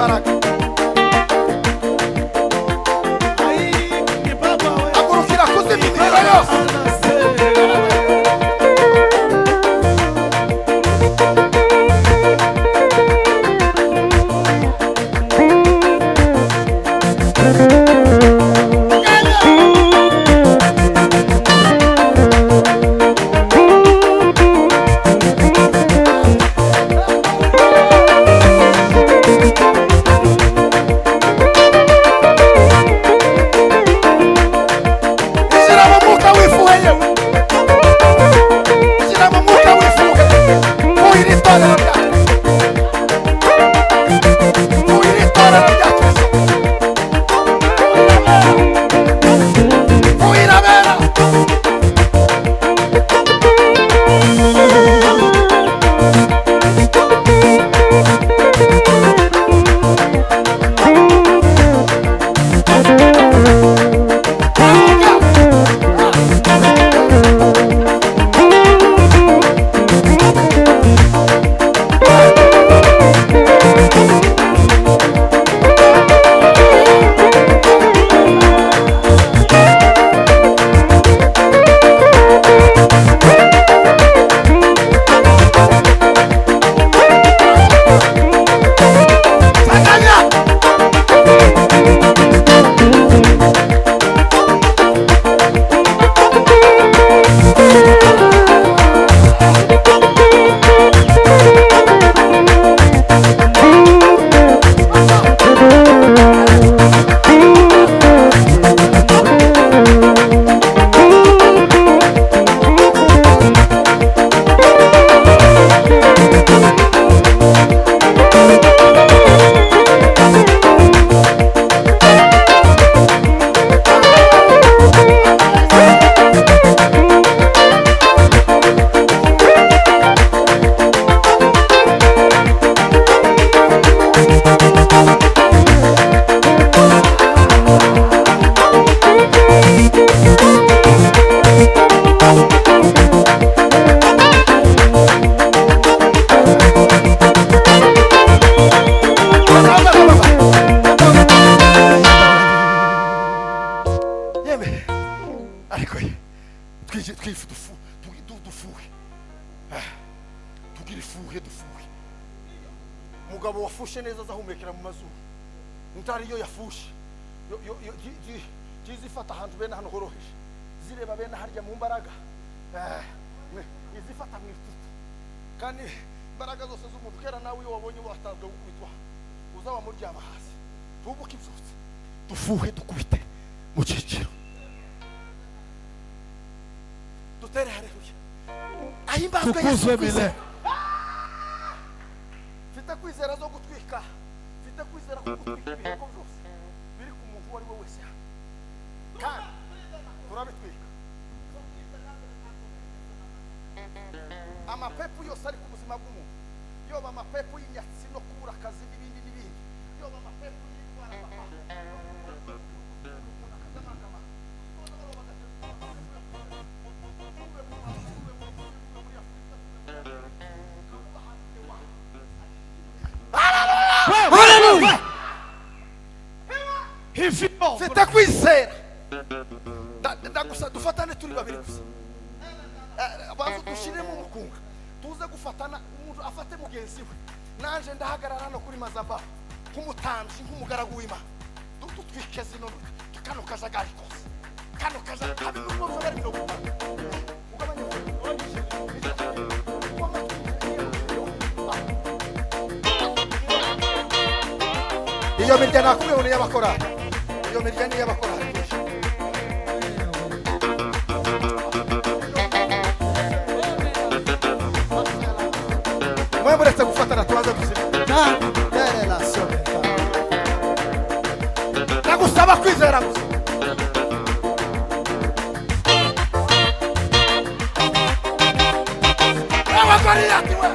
imbaraga. Agurukira kuzimya imiriro yose. Mugabo wafushe neza azahumekera mu mazuru. Ntari yo yafushe. Jizifata hantu bene hano horoheje. Zireba bene harya mu mbaraga. Izifata mwifite. Kandi mbaraga zose z'umuntu kera nawe iyo wabonye watanzwe gukubitwa. Uzaba muryama hasi. Tubuke ivyutse. Dufuhe dukubite mu ciciro. Dutere haleluya. Ahimbazwe Yesu. Fite kwizera zo gutwika. Fite kwizera ko gutwika ibiheko byose biri ku muntu wari we wese. Kandi turabitwika. Amapepo yose ari ku buzima bw'umuntu. Yoba amapepo y'inyatsi no kubura akazi n'ibindi n'ibindi. Yoba amapepo y'indwara Hallelujah. Fite kwizera. Ndagusa dufatane turi babiri gusa. Bazo dushiremo umukunga. Tuze gufatana umuntu afate mugenzi we. Nanje ndahagarara no kuri mazamba. Kumutamshi nk'umugaragu w'Imana. Dutwike zino kano kajagari kose. Kano kajagari n'ubwo bari no gutanga. Ugabanye iyo mirya nakumwe uri y'abakora. Iyo mirya ni y'abakora. Mwe muretse gufatana tubaza gusiba. Nagusaba kwizera gusa. Abagariya tiwe.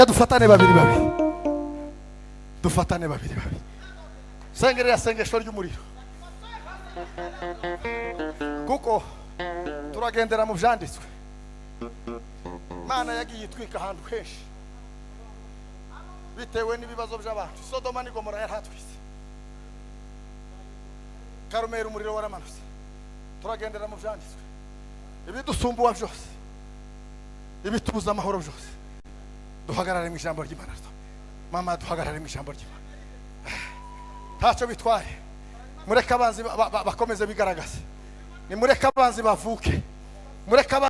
Dufatane babiri babiri. Dufatane babiri babiri. Sengere ya sengesho ry'umuriro. Kuko turagendera mu byanditswe. Mana yagiye itwika ahantu henshi. Bitewe n'ibibazo by'abantu. Sodoma ni Gomora yaratwise. Karumera umuriro waramanutse. Turagendera mu byanditswe. Ibidusumbuwa byose. Ibitubuza amahoro byose. Duhagarare mu ijambo ry'Imana. Mama duhagarare mu ijambo ry'Imana. Ntacyo bitwaye. Mureka abanzi bakomeze bigaragaze. Ni mureka abanzi bavuke. Mureka